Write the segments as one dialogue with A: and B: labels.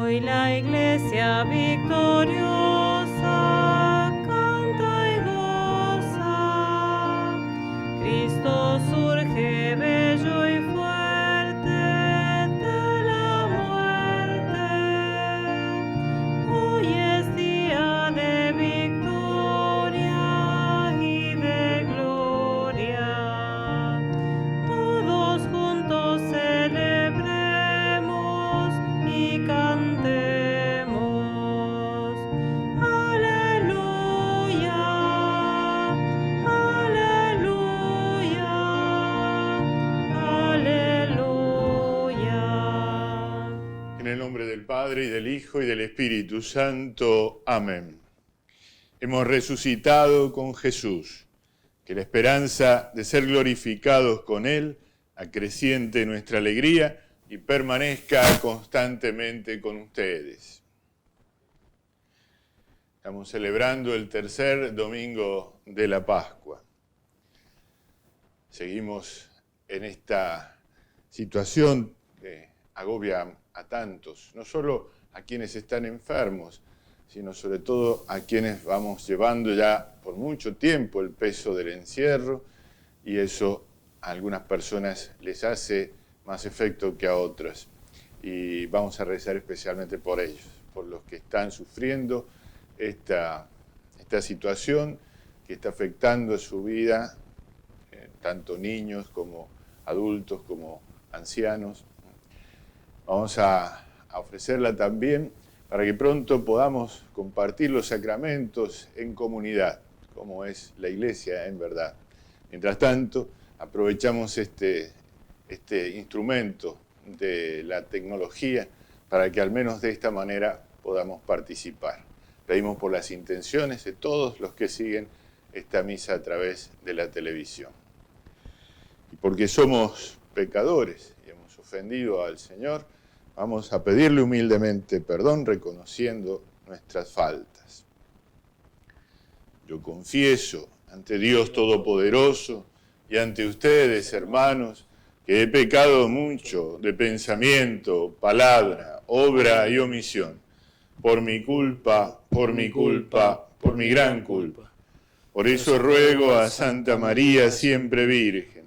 A: Hoy la Iglesia victoriosa canta y goza. Cristo surge bello y fuerte de la muerte. Hoy es día de victoria y de gloria. Todos juntos celebremos y cantemos. Aleluya, aleluya, aleluya.
B: En el nombre del Padre, y del Hijo, y del Espíritu Santo. Amén. Hemos resucitado con Jesús. Que la esperanza de ser glorificados con Él acreciente nuestra alegría y permanezca constantemente con ustedes. Estamos celebrando el tercer domingo de la Pascua. Seguimos en esta situación que agobia a tantos, no solo a quienes están enfermos, sino sobre todo a quienes vamos llevando ya por mucho tiempo el peso del encierro, y eso a algunas personas les hace más efecto que a otras. Y vamos a rezar especialmente por ellos, por los que están sufriendo esta situación que está afectando a su vida, tanto niños como adultos como ancianos. Vamos a ofrecerla también para que pronto podamos compartir los sacramentos en comunidad, como es la Iglesia en verdad. Mientras tanto, aprovechamos este instrumento de la tecnología para que al menos de esta manera podamos participar. Pedimos por las intenciones de todos los que siguen esta misa a través de la televisión. Y porque somos pecadores y hemos ofendido al Señor, vamos a pedirle humildemente perdón, reconociendo nuestras faltas. Yo confieso ante Dios Todopoderoso y ante ustedes, hermanos, que he pecado mucho de pensamiento, palabra, obra y omisión, por mi culpa, por mi gran culpa. Por eso ruego a Santa María, siempre Virgen,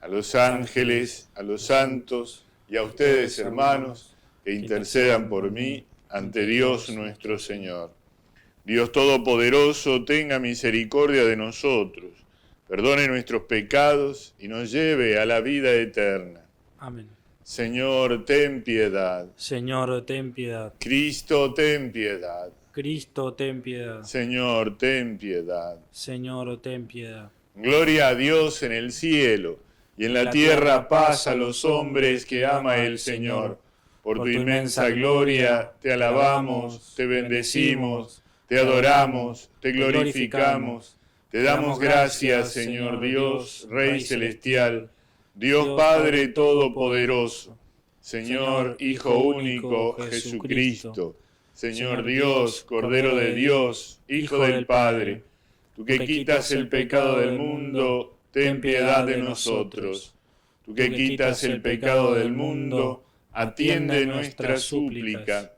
B: a los ángeles, a los santos y a ustedes, hermanos, que intercedan por mí ante Dios nuestro Señor. Dios Todopoderoso, tenga misericordia de nosotros, perdone nuestros pecados y nos lleve a la vida eterna.
C: Amén.
B: Señor, ten piedad.
C: Señor, ten piedad.
B: Cristo, ten piedad.
C: Cristo, ten piedad.
B: Señor, ten piedad.
C: Señor, ten piedad.
B: Gloria a Dios en el cielo, y en la tierra paz a los hombres que ama el Señor. Por tu inmensa gloria te alabamos, te bendecimos, te adoramos, te glorificamos. Te damos gracias, Señor Dios, Rey celestial, Dios Padre todopoderoso, Señor Hijo único Jesucristo, Señor Dios, Cordero de Dios, Hijo del Padre, tú que quitas el pecado del mundo, ten piedad de nosotros. Tú que quitas el pecado del mundo, atiende nuestra súplica.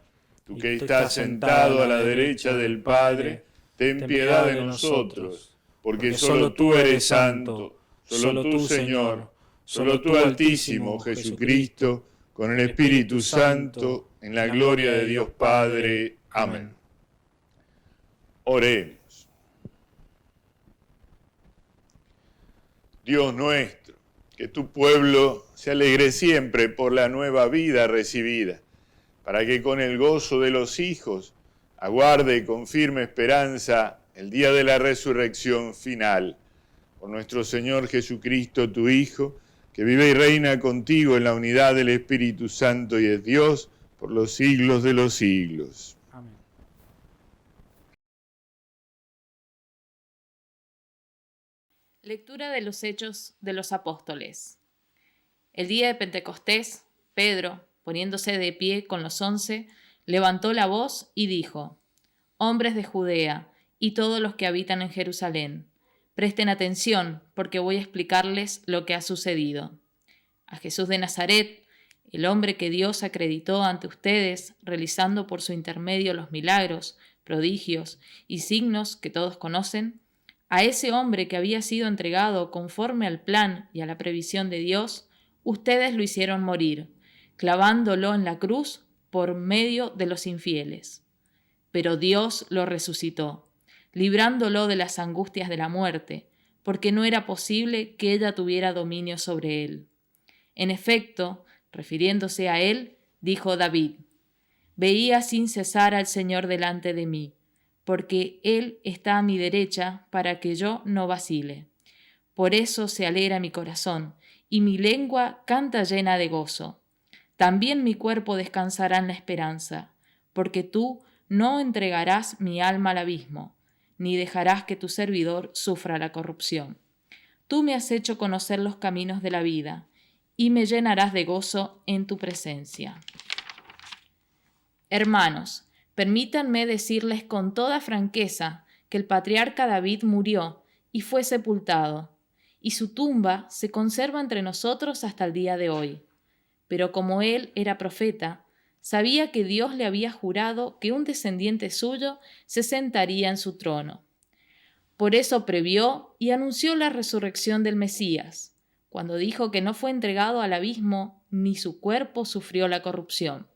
B: Tú que estás sentado a la derecha del Padre, ten piedad de nosotros, porque solo tú eres santo, solo tú, Señor, solo tú, Altísimo Jesucristo, con el Espíritu Santo, en la gloria de Dios Padre. Amén. Oremos. Dios nuestro, que tu pueblo se alegre siempre por la nueva vida recibida, para que con el gozo de los hijos aguarde con firme esperanza el día de la resurrección final. Por nuestro Señor Jesucristo, tu Hijo, que vive y reina contigo en la unidad del Espíritu Santo y es Dios por los siglos de los siglos.
C: Amén.
D: Lectura de los Hechos de los Apóstoles. El día de Pentecostés, Pedro, poniéndose de pie con los 11, levantó la voz y dijo: Hombres de Judea y todos los que habitan en Jerusalén, presten atención porque voy a explicarles lo que ha sucedido. A Jesús de Nazaret, el hombre que Dios acreditó ante ustedes, realizando por su intermedio los milagros, prodigios y signos que todos conocen, a ese hombre que había sido entregado conforme al plan y a la previsión de Dios, ustedes lo hicieron morir, clavándolo en la cruz por medio de los infieles. Pero Dios lo resucitó, librándolo de las angustias de la muerte, porque no era posible que ella tuviera dominio sobre él. En efecto, refiriéndose a él, dijo David: Veía sin cesar al Señor delante de mí, porque Él está a mi derecha para que yo no vacile. Por eso se alegra mi corazón, y mi lengua canta llena de gozo. También mi cuerpo descansará en la esperanza, porque tú no entregarás mi alma al abismo, ni dejarás que tu servidor sufra la corrupción. Tú me has hecho conocer los caminos de la vida, y me llenarás de gozo en tu presencia. Hermanos, permítanme decirles con toda franqueza que el patriarca David murió y fue sepultado, y su tumba se conserva entre nosotros hasta el día de hoy. Pero como él era profeta, sabía que Dios le había jurado que un descendiente suyo se sentaría en su trono. Por eso previó y anunció la resurrección del Mesías, cuando dijo que no fue entregado al abismo ni su cuerpo sufrió la corrupción.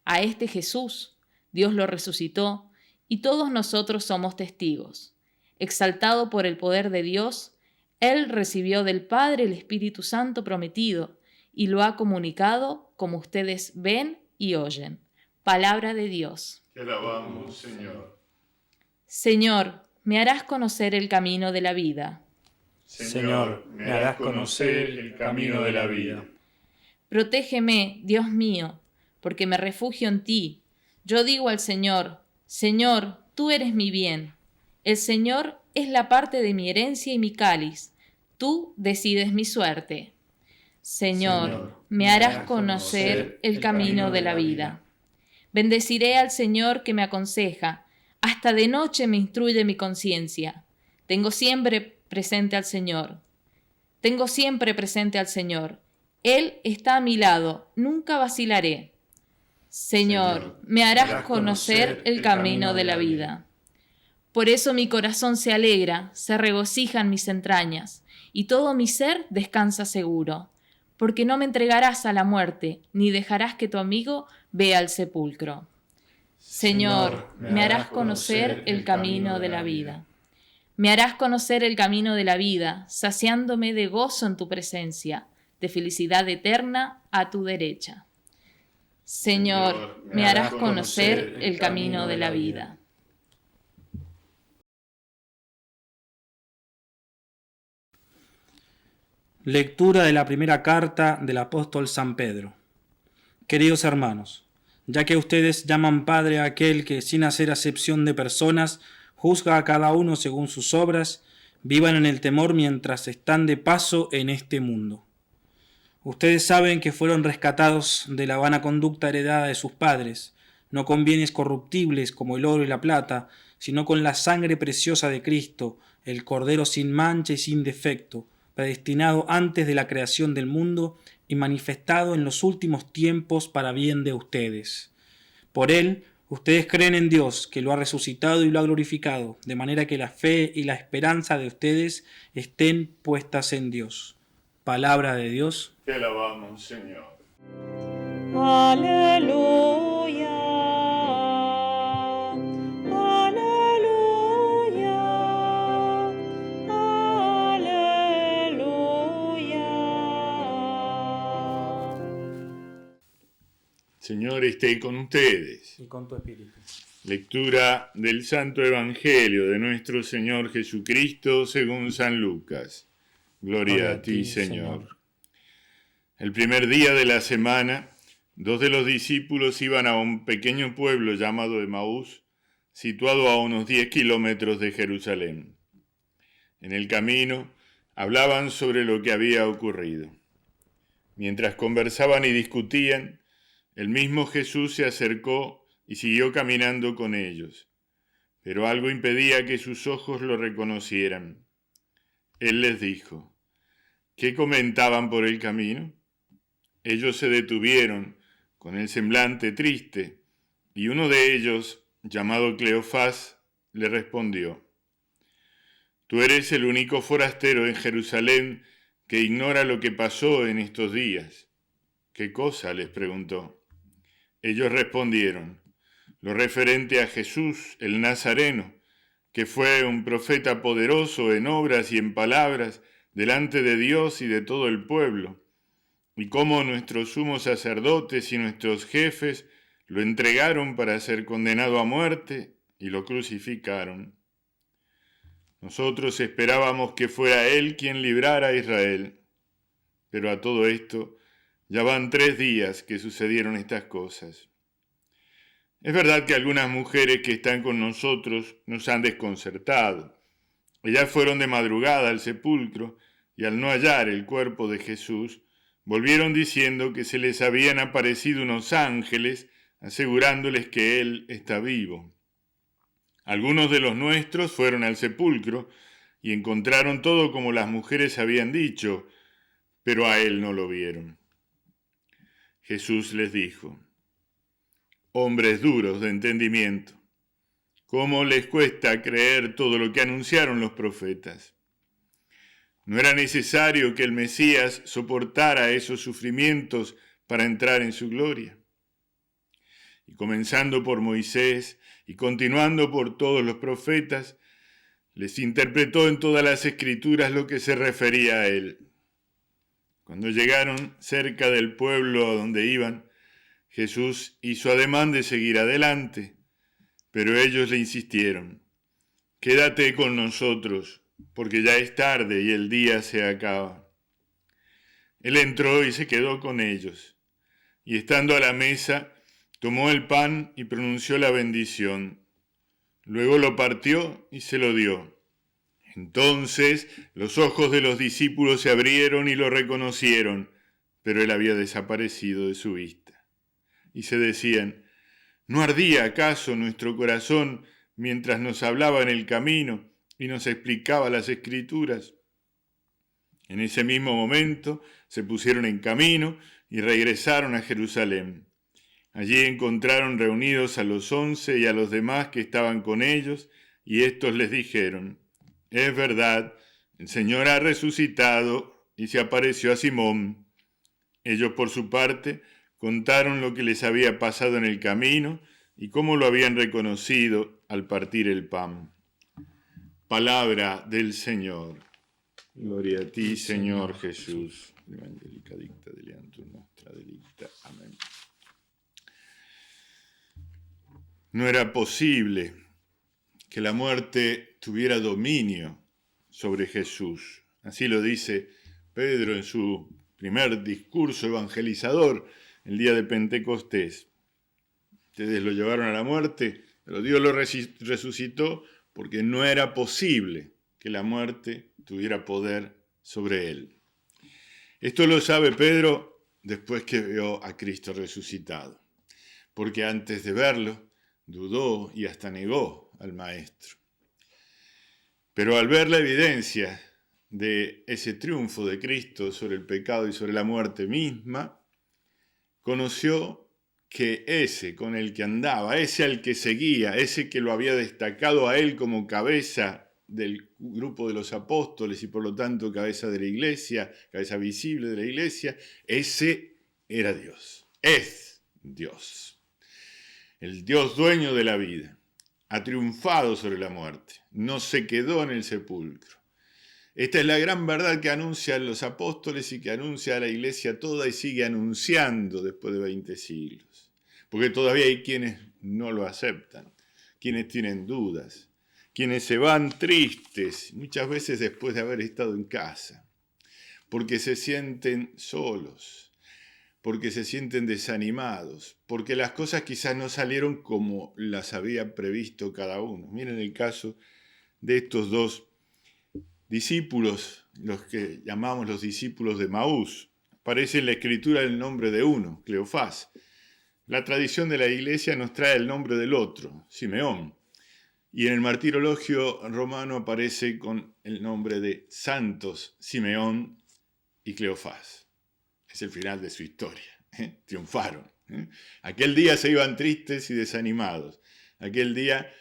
D: A este Jesús Dios lo resucitó y todos nosotros somos testigos. Exaltado por el poder de Dios, Él recibió del Padre el Espíritu Santo prometido y lo ha comunicado como ustedes ven y oyen. Palabra de Dios.
B: Te alabamos, Señor.
D: Señor, me harás conocer el camino de la vida.
C: Señor, me harás conocer el camino de la vida.
D: Protégeme, Dios mío, porque me refugio en ti. Yo digo al Señor: Señor, tú eres mi bien. El Señor es la parte de mi herencia y mi cáliz. Tú decides mi suerte. Señor, me harás conocer el camino de la vida. Bendeciré al Señor que me aconseja. Hasta de noche me instruye mi conciencia. Tengo siempre presente al Señor. Él está a mi lado, nunca vacilaré. Señor, me harás conocer el camino de la vida. Por eso mi corazón se alegra, se regocijan mis entrañas, y todo mi ser descansa seguro, porque no me entregarás a la muerte, ni dejarás que tu amigo vea el sepulcro. Señor, me harás conocer el camino de la vida. Me harás conocer el camino de la vida, saciándome de gozo en tu presencia, de felicidad eterna a tu derecha. Señor, me harás conocer el camino de la vida.
C: Lectura de la primera carta del apóstol San Pedro. Queridos hermanos, ya que ustedes llaman Padre a aquel que, sin hacer acepción de personas, juzga a cada uno según sus obras, vivan en el temor mientras están de paso en este mundo. Ustedes saben que fueron rescatados de la vana conducta heredada de sus padres, no con bienes corruptibles como el oro y la plata, sino con la sangre preciosa de Cristo, el Cordero sin mancha y sin defecto, predestinado antes de la creación del mundo y manifestado en los últimos tiempos para bien de ustedes. Por él, ustedes creen en Dios, que lo ha resucitado y lo ha glorificado, de manera que la fe y la esperanza de ustedes estén puestas en Dios. Palabra de Dios.
B: Te alabamos, Señor.
A: Aleluya. Aleluya. Aleluya.
B: Señor esté con ustedes.
C: Y con tu espíritu.
B: Lectura del Santo Evangelio de nuestro Señor Jesucristo según San Lucas. Gloria a ti, Señor. El primer día de la semana, 2 de los discípulos iban a un pequeño pueblo llamado Emaús, situado a unos 10 kilómetros de Jerusalén. En el camino hablaban sobre lo que había ocurrido. Mientras conversaban y discutían, el mismo Jesús se acercó y siguió caminando con ellos, pero algo impedía que sus ojos lo reconocieran. Él les dijo: ¿qué comentaban por el camino? ellos se detuvieron con el semblante triste, y uno de ellos, llamado Cleofás, le respondió: Tú eres el único forastero en Jerusalén que ignora lo que pasó en estos días. ¿Qué cosa?, les preguntó. Ellos respondieron: lo referente a Jesús, el Nazareno, que fue un profeta poderoso en obras y en palabras delante de Dios y de todo el pueblo, y cómo nuestros sumos sacerdotes y nuestros jefes lo entregaron para ser condenado a muerte y lo crucificaron. Nosotros esperábamos que fuera Él quien librara a Israel, pero a todo esto ya van 3 días que sucedieron estas cosas. Es verdad que algunas mujeres que están con nosotros nos han desconcertado. Ellas fueron de madrugada al sepulcro y al no hallar el cuerpo de Jesús, volvieron diciendo que se les habían aparecido unos ángeles asegurándoles que Él está vivo. Algunos de los nuestros fueron al sepulcro y encontraron todo como las mujeres habían dicho, pero a Él no lo vieron. Jesús les dijo: hombres duros de entendimiento, ¿cómo les cuesta creer todo lo que anunciaron los profetas? ¿No era necesario que el Mesías soportara esos sufrimientos para entrar en su gloria? Y comenzando por Moisés y continuando por todos los profetas, les interpretó en todas las escrituras lo que se refería a él. Cuando llegaron cerca del pueblo a donde iban, Jesús hizo ademán de seguir adelante, pero ellos le insistieron: quédate con nosotros, porque ya es tarde y el día se acaba. Él entró y se quedó con ellos, y estando a la mesa, tomó el pan y pronunció la bendición. Luego lo partió y se lo dio. Entonces los ojos de los discípulos se abrieron y lo reconocieron, pero él había desaparecido de su vista. Y se decían: ¿no ardía acaso nuestro corazón mientras nos hablaba en el camino y nos explicaba las Escrituras? En ese mismo momento se pusieron en camino y regresaron a Jerusalén. Allí encontraron reunidos a los 11 y a los demás que estaban con ellos, y estos les dijeron: es verdad, el Señor ha resucitado y se apareció a Simón. Ellos, por su parte, contaron lo que les había pasado en el camino y cómo lo habían reconocido al partir el pan. Palabra del Señor. Gloria a ti, Señor Jesús. Evangelica dicta deleantur nostra delicta. Amén. No era posible que la muerte tuviera dominio sobre Jesús. Así lo dice Pedro en su primer discurso evangelizador el día de Pentecostés. Ustedes lo llevaron a la muerte, pero Dios lo resucitó porque no era posible que la muerte tuviera poder sobre él. Esto lo sabe Pedro después que vio a Cristo resucitado, porque antes de verlo dudó y hasta negó al Maestro. Pero al ver la evidencia de ese triunfo de Cristo sobre el pecado y sobre la muerte misma, conoció que ese con el que andaba, ese al que seguía, ese que lo había destacado a él como cabeza del grupo de los apóstoles y por lo tanto cabeza de la iglesia, cabeza visible de la iglesia, ese era Dios, es Dios. El Dios dueño de la vida ha triunfado sobre la muerte, no se quedó en el sepulcro. Esta es la gran verdad que anuncian los apóstoles y que anuncia la iglesia toda y sigue anunciando después de 20 siglos. Porque todavía hay quienes no lo aceptan, quienes tienen dudas, quienes se van tristes, muchas veces después de haber estado en casa, porque se sienten solos, porque se sienten desanimados, porque las cosas quizás no salieron como las había previsto cada uno. Miren el caso de estos 2 discípulos, los que llamamos los discípulos de Maús. Aparece en la escritura el nombre de uno, Cleofás. La tradición de la iglesia nos trae el nombre del otro, Simeón. Y en el martirologio romano aparece con el nombre de santos Simeón y Cleofás. Es Es el final de su historia. Triunfaron. Aquel día se iban tristes y desanimados. Aquel día,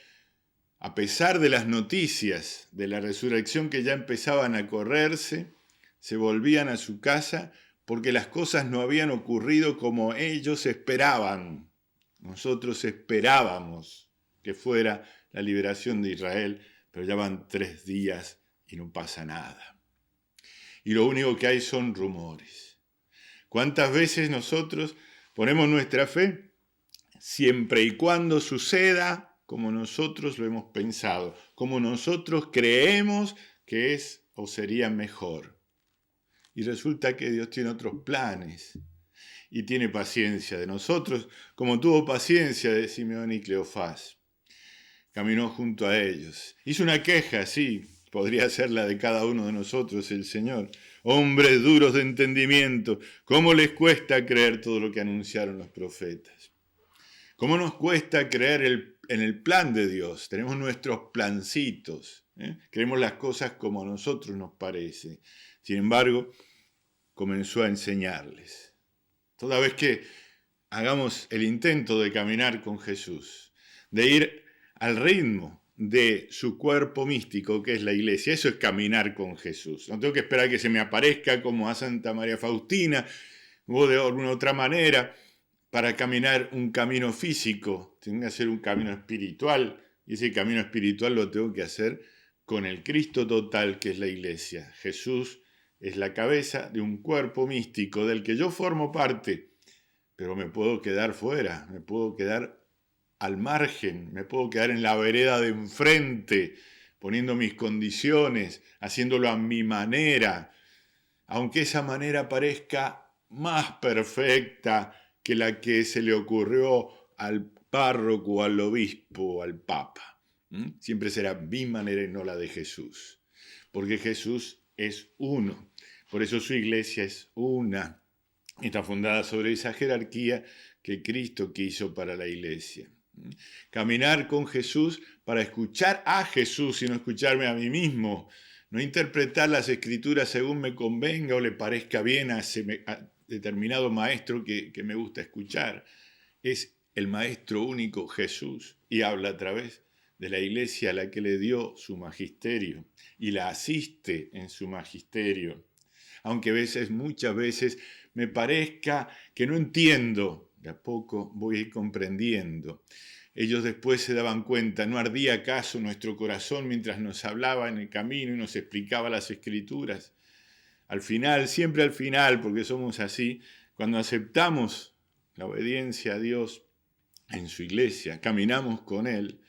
B: a pesar de las noticias de la resurrección que ya empezaban a correrse, se volvían a su casa porque las cosas no habían ocurrido como ellos esperaban. Nosotros esperábamos que fuera la liberación de Israel, pero ya van 3 días y no pasa nada. Y lo único que hay son rumores. ¿Cuántas veces nosotros ponemos nuestra fe? Siempre y cuando suceda como nosotros lo hemos pensado, como nosotros creemos que es o sería mejor. Y resulta que Dios tiene otros planes y tiene paciencia de nosotros, como tuvo paciencia de Simeón y Cleofás. Caminó junto a ellos. Hizo una queja, sí, podría ser la de cada uno de nosotros, el Señor. Hombres duros de entendimiento, ¿cómo les cuesta creer todo lo que anunciaron los profetas? ¿Cómo nos cuesta creer en el plan de Dios? Tenemos nuestros plancitos, creemos las cosas como a nosotros nos parece. Sin embargo, comenzó a enseñarles. Toda vez que hagamos el intento de caminar con Jesús, de ir al ritmo de su cuerpo místico, que es la iglesia, eso es caminar con Jesús. No tengo que esperar que se me aparezca como a Santa María Faustina o de alguna otra manera para caminar un camino físico. Tengo que hacer un camino espiritual, y ese camino espiritual lo tengo que hacer con el Cristo total, que es la iglesia. Jesús es la cabeza de un cuerpo místico del que yo formo parte, pero me puedo quedar fuera, me puedo quedar al margen, me puedo quedar en la vereda de enfrente, poniendo mis condiciones, haciéndolo a mi manera, aunque esa manera parezca más perfecta que la que se le ocurrió al párroco, al obispo, al papa. Siempre será mi manera y no la de Jesús, porque Jesús es uno, por eso su iglesia es una, está fundada sobre esa jerarquía que Cristo quiso para la iglesia. Caminar con Jesús para escuchar a Jesús y no escucharme a mí mismo, no interpretar las escrituras según me convenga o le parezca bien a determinado maestro que me gusta escuchar. Es el maestro único Jesús y habla a través de la iglesia a la que le dio su magisterio y la asiste en su magisterio. Aunque muchas veces me parezca que no entiendo, de a poco voy a ir comprendiendo. Ellos después se daban cuenta, ¿no ardía acaso nuestro corazón mientras nos hablaba en el camino y nos explicaba las escrituras? Al final, siempre al final, porque somos así, cuando aceptamos la obediencia a Dios en su iglesia, caminamos con Él,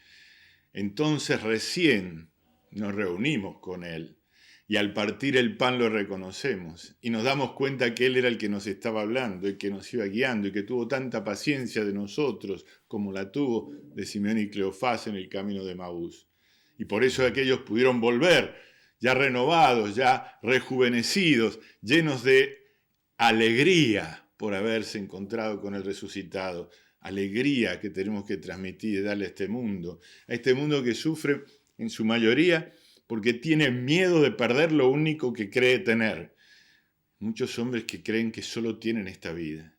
B: entonces recién nos reunimos con Él. Y al partir el pan lo reconocemos y nos damos cuenta que Él era el que nos estaba hablando, el que nos iba guiando y que tuvo tanta paciencia de nosotros como la tuvo de Simeón y Cleofás en el camino de Emaús. Y por eso aquellos pudieron volver, ya renovados, ya rejuvenecidos, llenos de alegría por haberse encontrado con el resucitado. Alegría que tenemos que transmitir y darle a este mundo que sufre en su mayoría porque tiene miedo de perder lo único que cree tener. Muchos hombres que creen que solo tienen esta vida,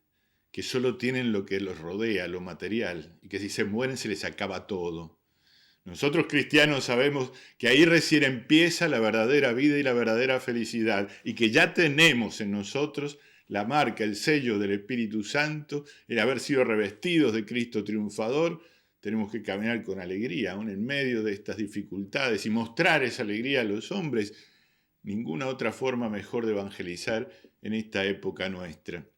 B: que solo tienen lo que los rodea, lo material, y que si se mueren se les acaba todo. Nosotros cristianos sabemos que ahí recién empieza la verdadera vida y la verdadera felicidad, y que ya tenemos en nosotros la marca, el sello del Espíritu Santo, el haber sido revestidos de Cristo triunfador. Tenemos que caminar con alegría, aún en medio de estas dificultades, y mostrar esa alegría a los hombres. Ninguna otra forma mejor de evangelizar en esta época nuestra.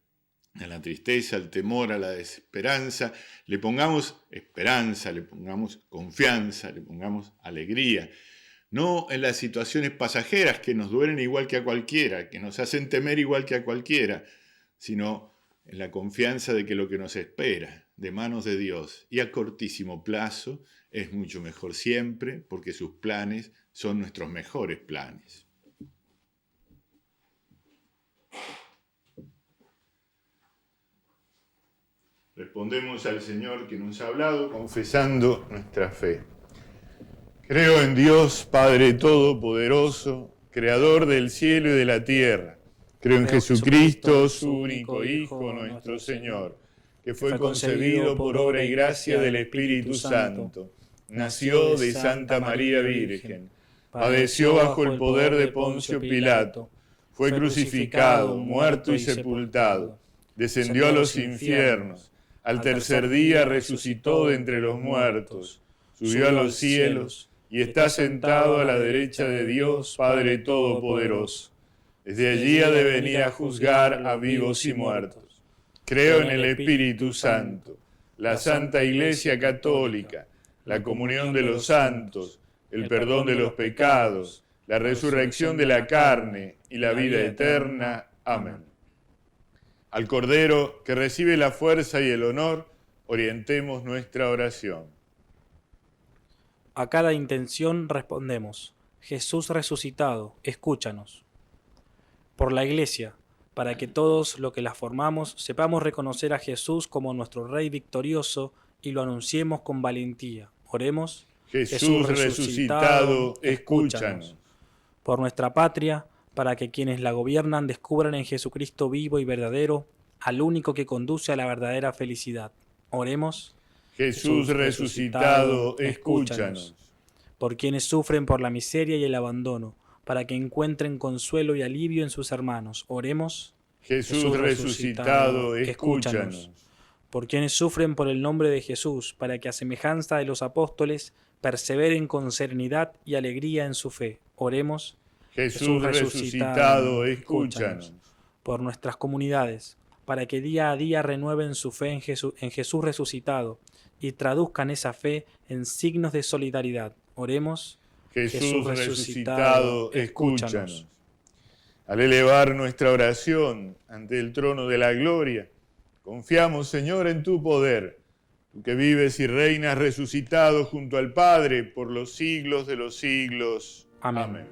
B: A la tristeza, al temor, a la desesperanza, le pongamos esperanza, le pongamos confianza, le pongamos alegría. No en las situaciones pasajeras que nos duelen igual que a cualquiera, que nos hacen temer igual que a cualquiera, sino en la confianza de que lo que nos espera de manos de Dios y a cortísimo plazo es mucho mejor siempre, porque sus planes son nuestros mejores planes. Respondemos al Señor que nos ha hablado confesando nuestra fe. Creo en Dios, Padre Todopoderoso, Creador del cielo y de la tierra, Creo en Jesucristo, su único Hijo, nuestro Señor, que fue concebido por obra y gracia del Espíritu Santo. Nació de Santa María Virgen. Padeció bajo el poder de Poncio Pilato. Fue crucificado, muerto y sepultado. Descendió a los infiernos. Al tercer día resucitó de entre los muertos. Subió a los cielos y está sentado a la derecha de Dios, Padre Todopoderoso. Desde allí ha de venir a juzgar a vivos y muertos. Creo en el Espíritu Santo, la Santa Iglesia Católica, la comunión de los santos, el perdón de los pecados, la resurrección de la carne y la vida eterna. Amén. Al Cordero que recibe la fuerza y el honor, orientemos nuestra oración.
C: A cada intención respondemos: Jesús resucitado, escúchanos. Por la Iglesia, para que todos los que la formamos sepamos reconocer a Jesús como nuestro Rey victorioso y lo anunciemos con valentía. Oremos.
B: Jesús resucitado, escúchanos.
C: Por nuestra patria, para que quienes la gobiernan descubran en Jesucristo vivo y verdadero al único que conduce a la verdadera felicidad. Oremos.
B: Jesús resucitado, escúchanos.
C: Por quienes sufren por la miseria y el abandono, para que encuentren consuelo y alivio en sus hermanos. Oremos.
B: Jesús resucitado, escúchanos.
C: Por quienes sufren por el nombre de Jesús, para que a semejanza de los apóstoles perseveren con serenidad y alegría en su fe. Oremos.
B: Jesús resucitado, escúchanos.
C: Por nuestras comunidades, para que día a día renueven su fe en Jesús resucitado y traduzcan esa fe en signos de solidaridad. Oremos.
B: Jesús resucitado, escúchanos. Al elevar nuestra oración ante el trono de la gloria, confiamos, Señor, en tu poder, tú que vives y reinas resucitado junto al Padre por los siglos de los siglos.
C: Amén.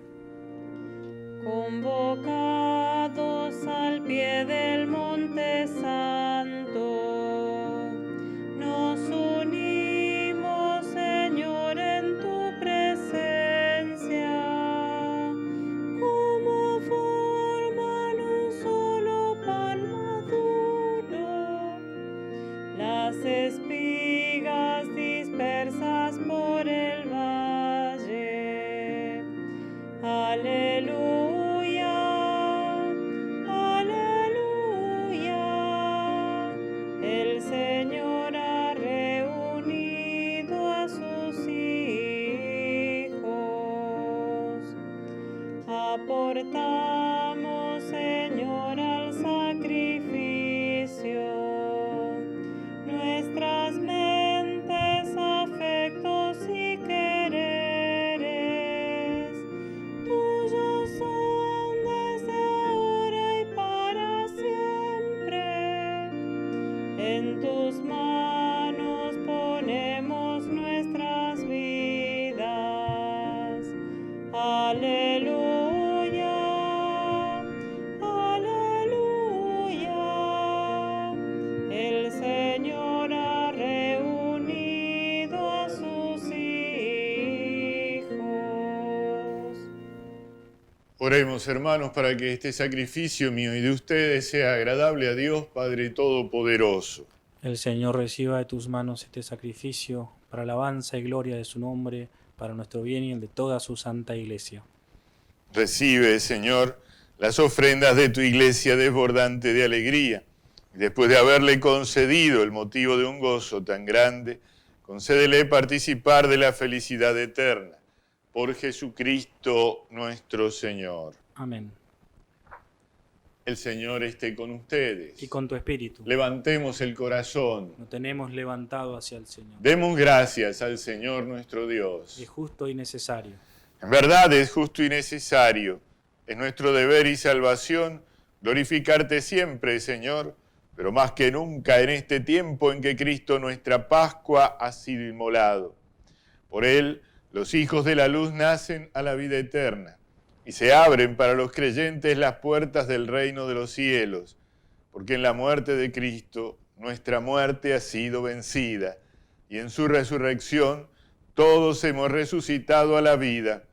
A: Convocados al pie del monte santo, nos unimos, Señor, en tu presencia, como forman un solo pan maduro, las espigas dispersas por el valle. Aleluya, aleluya. El Señor ha reunido a sus hijos. Aportamos, Señor, al sacrificio nuestras mentes, afectos y quereres. Tuyos son desde ahora y para siempre. En tus manos ponemos nuestras vidas. Aleluya, aleluya. El Señor ha reunido a sus hijos.
B: Oremos, hermanos, para que este sacrificio mío y de ustedes sea agradable a Dios, Padre Todopoderoso.
C: El Señor reciba de tus manos este sacrificio para alabanza y gloria de su nombre, para nuestro bien y el de toda su santa Iglesia.
B: Recibe, Señor, las ofrendas de tu Iglesia desbordante de alegría. Y después de haberle concedido el motivo de un gozo tan grande, concédele participar de la felicidad eterna. Por Jesucristo nuestro Señor.
C: Amén.
B: El Señor esté con ustedes.
C: Y con tu espíritu.
B: Levantemos el corazón.
C: Lo tenemos levantado hacia el Señor.
B: Demos gracias al Señor nuestro Dios.
C: Es justo y necesario.
B: En verdad es justo y necesario. Es nuestro deber y salvación glorificarte siempre, Señor, pero más que nunca en este tiempo en que Cristo nuestra Pascua ha sido inmolado. Por Él, los hijos de la luz nacen a la vida eterna y se abren para los creyentes las puertas del reino de los cielos, porque en la muerte de Cristo nuestra muerte ha sido vencida y en su resurrección todos hemos resucitado a la vida.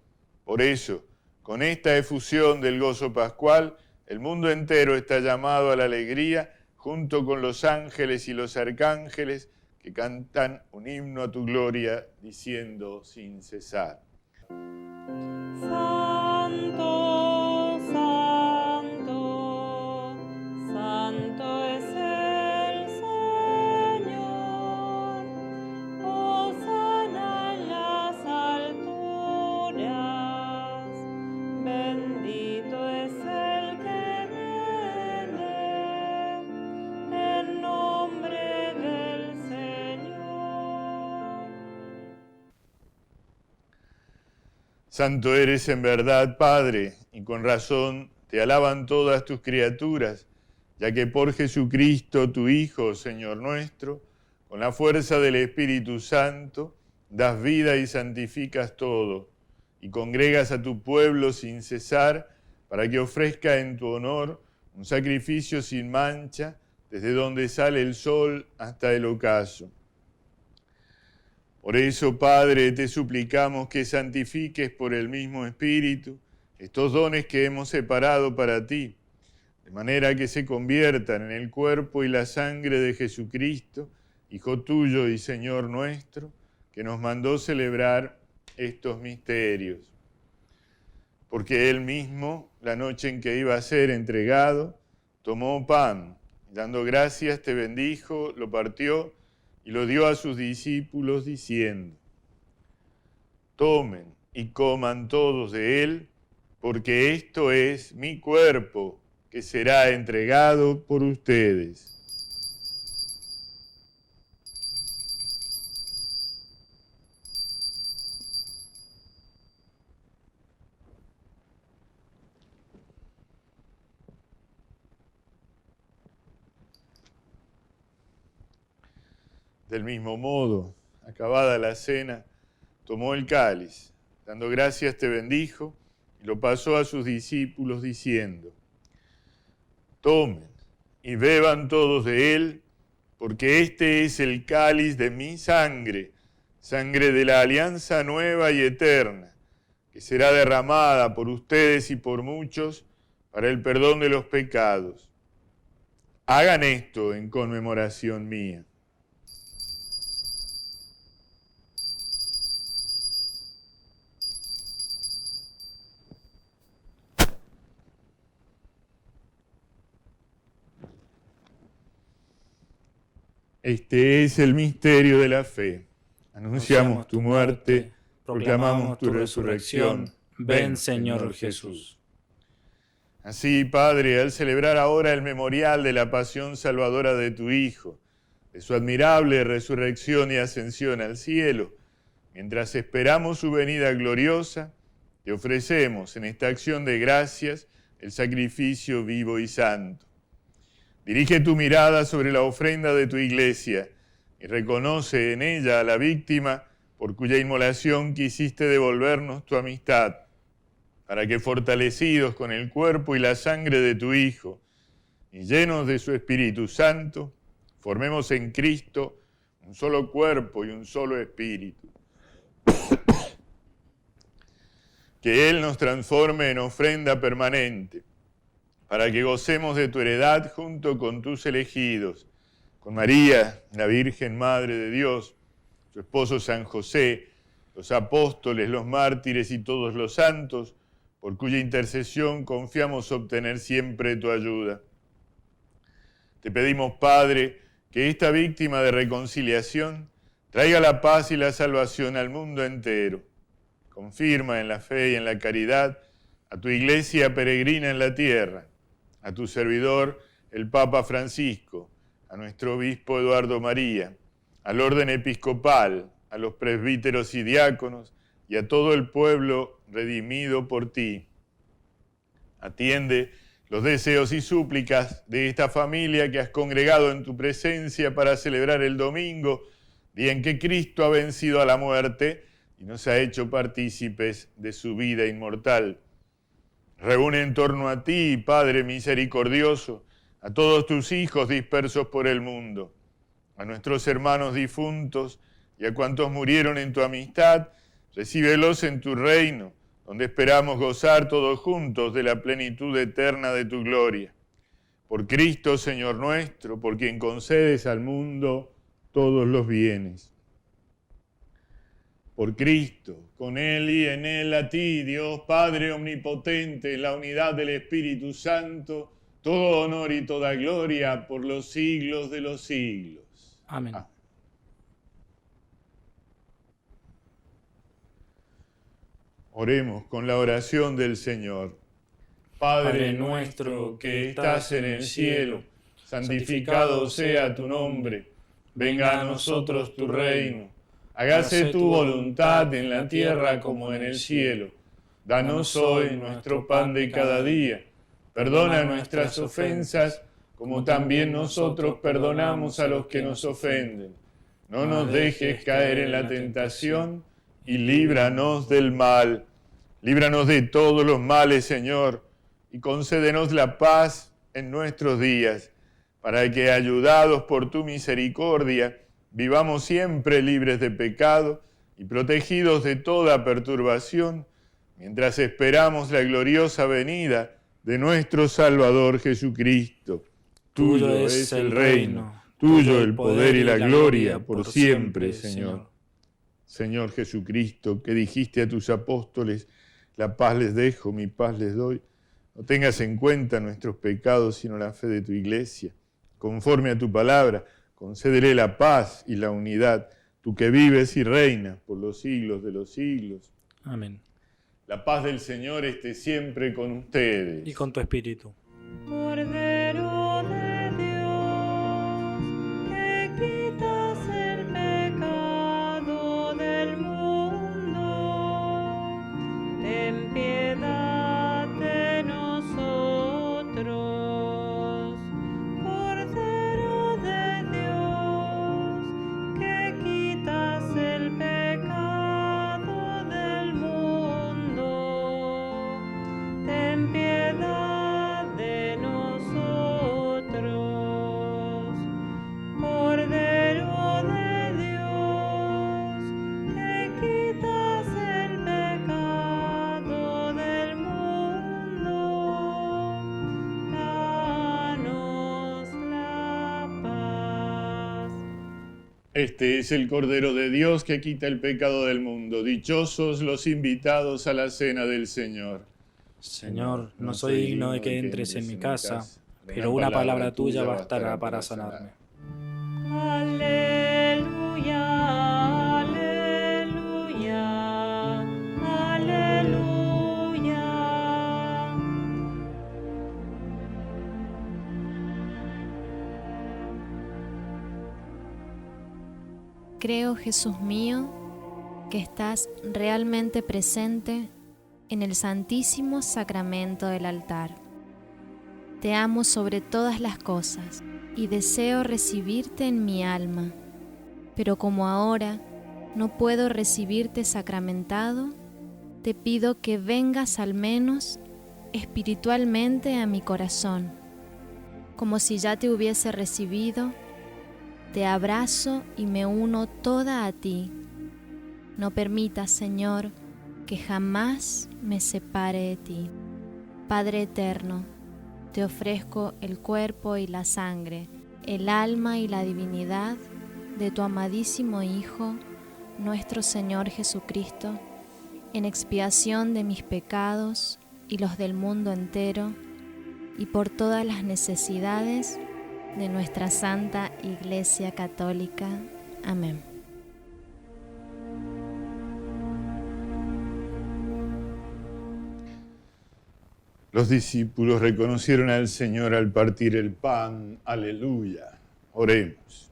B: Por eso, con esta efusión del gozo pascual, el mundo entero está llamado a la alegría, junto con los ángeles y los arcángeles que cantan un himno a tu gloria, diciendo sin cesar:
A: Santo, santo, santo es el Señor. Hosana en las alturas. Bendito es el que viene en nombre del Señor.
B: Santo eres en verdad, Padre, y con razón te alaban todas tus criaturas, ya que por Jesucristo, tu Hijo, Señor nuestro, con la fuerza del Espíritu Santo, das vida y santificas todo, y congregas a tu pueblo sin cesar, para que ofrezca en tu honor un sacrificio sin mancha, desde donde sale el sol hasta el ocaso. Por eso, Padre, te suplicamos que santifiques por el mismo Espíritu estos dones que hemos separado para ti, de manera que se conviertan en el cuerpo y la sangre de Jesucristo, Hijo tuyo y Señor nuestro, que nos mandó celebrar estos misterios. Porque Él mismo, la noche en que iba a ser entregado, tomó pan, y dando gracias te bendijo, lo partió y lo dio a sus discípulos diciendo: tomen y coman todos de él, porque esto es mi cuerpo, que será entregado por ustedes. Del mismo modo, acabada la cena, tomó el cáliz, dando gracias te bendijo, y lo pasó a sus discípulos diciendo: tomen y beban todos de él, porque este es el cáliz de mi sangre, sangre de la alianza nueva y eterna, que será derramada por ustedes y por muchos para el perdón de los pecados. Hagan esto en conmemoración mía. Este es el misterio de la fe. Anunciamos tu muerte, proclamamos tu resurrección. Ven, Señor Jesús. Así, Padre, al celebrar ahora el memorial de la pasión salvadora de tu Hijo, de su admirable resurrección y ascensión al cielo, mientras esperamos su venida gloriosa, te ofrecemos en esta acción de gracias el sacrificio vivo y santo. Dirige tu mirada sobre la ofrenda de tu iglesia y reconoce en ella a la víctima por cuya inmolación quisiste devolvernos tu amistad, para que fortalecidos con el cuerpo y la sangre de tu Hijo y llenos de su Espíritu Santo, formemos en Cristo un solo cuerpo y un solo espíritu. Que Él nos transforme en ofrenda permanente, para que gocemos de tu heredad junto con tus elegidos, con María, la Virgen Madre de Dios, su esposo San José, los apóstoles, los mártires y todos los santos, por cuya intercesión confiamos obtener siempre tu ayuda. Te pedimos, Padre, que esta víctima de reconciliación traiga la paz y la salvación al mundo entero. Confirma en la fe y en la caridad a tu iglesia peregrina en la tierra, a tu servidor, el Papa Francisco, a nuestro obispo Eduardo María, al orden episcopal, a los presbíteros y diáconos, y a todo el pueblo redimido por ti. Atiende los deseos y súplicas de esta familia que has congregado en tu presencia para celebrar el domingo, día en que Cristo ha vencido a la muerte y nos ha hecho partícipes de su vida inmortal. Reúne en torno a ti, Padre misericordioso, a todos tus hijos dispersos por el mundo, a nuestros hermanos difuntos y a cuantos murieron en tu amistad, recíbelos en tu reino, donde esperamos gozar todos juntos de la plenitud eterna de tu gloria. Por Cristo, Señor nuestro, por quien concedes al mundo todos los bienes. Por Cristo, con Él y en Él, a ti, Dios Padre omnipotente, en la unidad del Espíritu Santo, todo honor y toda gloria por los siglos de los siglos.
C: Amén.
B: Oremos con la oración del Señor. Padre nuestro que estás en el cielo, santificado sea tu nombre. Venga a nosotros tu reino. Hágase tu voluntad en la tierra como en el cielo. Danos hoy nuestro pan de cada día. Perdona nuestras ofensas, como también nosotros perdonamos a los que nos ofenden. No nos dejes caer en la tentación y líbranos del mal. Líbranos de todos los males, Señor, y concédenos la paz en nuestros días, para que, ayudados por tu misericordia, vivamos siempre libres de pecado y protegidos de toda perturbación, mientras esperamos la gloriosa venida de nuestro Salvador Jesucristo. Tuyo es el reino, tuyo el poder y la gloria por siempre, Señor. Señor Jesucristo, que dijiste a tus apóstoles, la paz les dejo, mi paz les doy, no tengas en cuenta nuestros pecados, sino la fe de tu iglesia. Conforme a tu palabra, concédele la paz y la unidad, tú que vives y reinas por los siglos de los siglos.
C: Amén.
B: La paz del Señor esté siempre con ustedes.
C: Y con tu espíritu.
A: Cordero de Dios, que quitas el pecado del mundo, ten piedad de nosotros. Cordero de Dios, que quitas el pecado del mundo, ten piedad de nosotros. Cordero de Dios, que quitas el pecado del mundo, danos la paz.
B: Este es el Cordero de Dios que quita el pecado del mundo. Dichosos los invitados a la cena del Señor.
C: Señor, no soy digno de que entres en mi casa, pero una palabra tuya bastará para sanarme.
A: Aleluya, aleluya, aleluya.
E: Creo, Jesús mío, que estás realmente presente en el santísimo sacramento del altar. Te amo sobre todas las cosas y deseo recibirte en mi alma, pero como ahora no puedo recibirte sacramentado, te pido que vengas al menos espiritualmente a mi corazón. Como si ya te hubiese recibido, te abrazo y me uno toda a ti. No permitas, Señor, que jamás me separe de ti. Padre eterno, te ofrezco el cuerpo y la sangre, el alma y la divinidad de tu amadísimo Hijo, nuestro Señor Jesucristo, en expiación de mis pecados y los del mundo entero, y por todas las necesidades de nuestra Santa Iglesia Católica. Amén.
B: Los discípulos reconocieron al Señor al partir el pan. Aleluya. Oremos.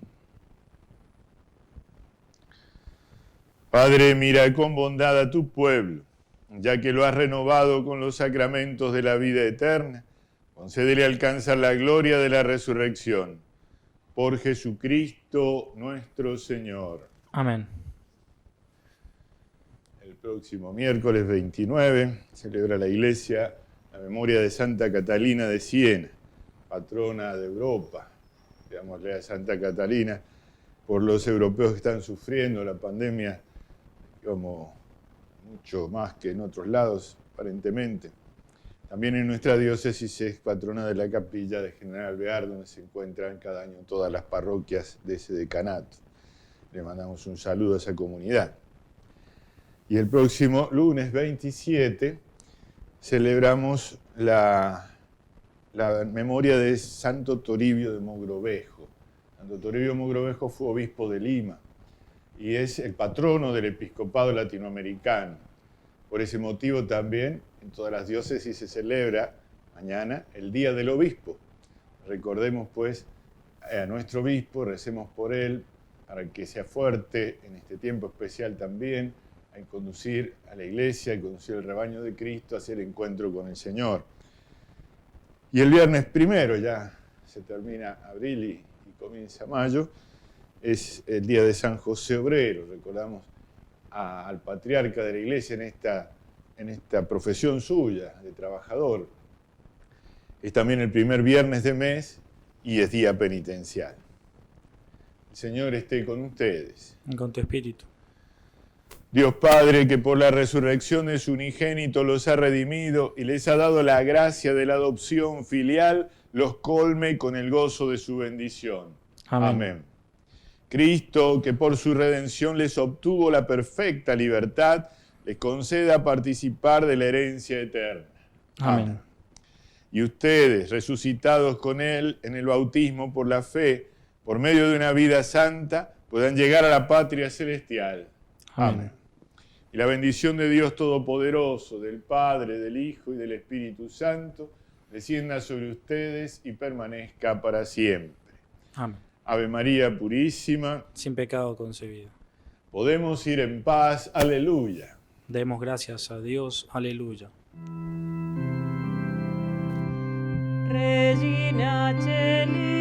B: Padre, mira con bondad a tu pueblo, ya que lo has renovado con los sacramentos de la vida eterna. Concédele alcanzar la gloria de la resurrección. Por Jesucristo nuestro Señor.
C: Amén.
B: El próximo miércoles 29 celebra la Iglesia la memoria de Santa Catalina de Siena, patrona de Europa. Pidámosle a Santa Catalina por los europeos que están sufriendo la pandemia como mucho más que en otros lados, aparentemente. También en nuestra diócesis es patrona de la capilla de General Alvear, donde se encuentran cada año todas las parroquias de ese decanato. Le mandamos un saludo a esa comunidad. Y el próximo lunes 27 celebramos la memoria de Santo Toribio de Mogrovejo. Santo Toribio de Mogrovejo fue obispo de Lima y es el patrono del episcopado latinoamericano. Por ese motivo también en todas las diócesis se celebra mañana el Día del Obispo. Recordemos pues a nuestro obispo, recemos por él para que sea fuerte en este tiempo especial también, a conducir a la iglesia, a conducir el rebaño de Cristo hacia el encuentro con el Señor. Y el viernes 1, ya se termina abril y comienza mayo, es el día de San José Obrero. Recordamos al patriarca de la iglesia en esta profesión suya de trabajador. Es también el primer viernes de mes y es día penitencial. El Señor esté con ustedes.
C: Y con tu espíritu.
B: Dios Padre, que por la resurrección de su unigénito los ha redimido y les ha dado la gracia de la adopción filial, los colme con el gozo de su bendición.
C: Amén.
B: Amén. Cristo, que por su redención les obtuvo la perfecta libertad, les conceda participar de la herencia eterna.
C: Amén.
B: Y ustedes, resucitados con Él en el bautismo por la fe, por medio de una vida santa, puedan llegar a la patria celestial.
C: Amén.
B: Y la bendición de Dios Todopoderoso, del Padre, del Hijo y del Espíritu Santo, descienda sobre ustedes y permanezca para siempre.
C: Amén.
B: Ave María Purísima,
C: Sin pecado concebido.
B: podemos ir en paz. Aleluya.
C: Demos gracias a Dios. Aleluya.
A: Regina Celi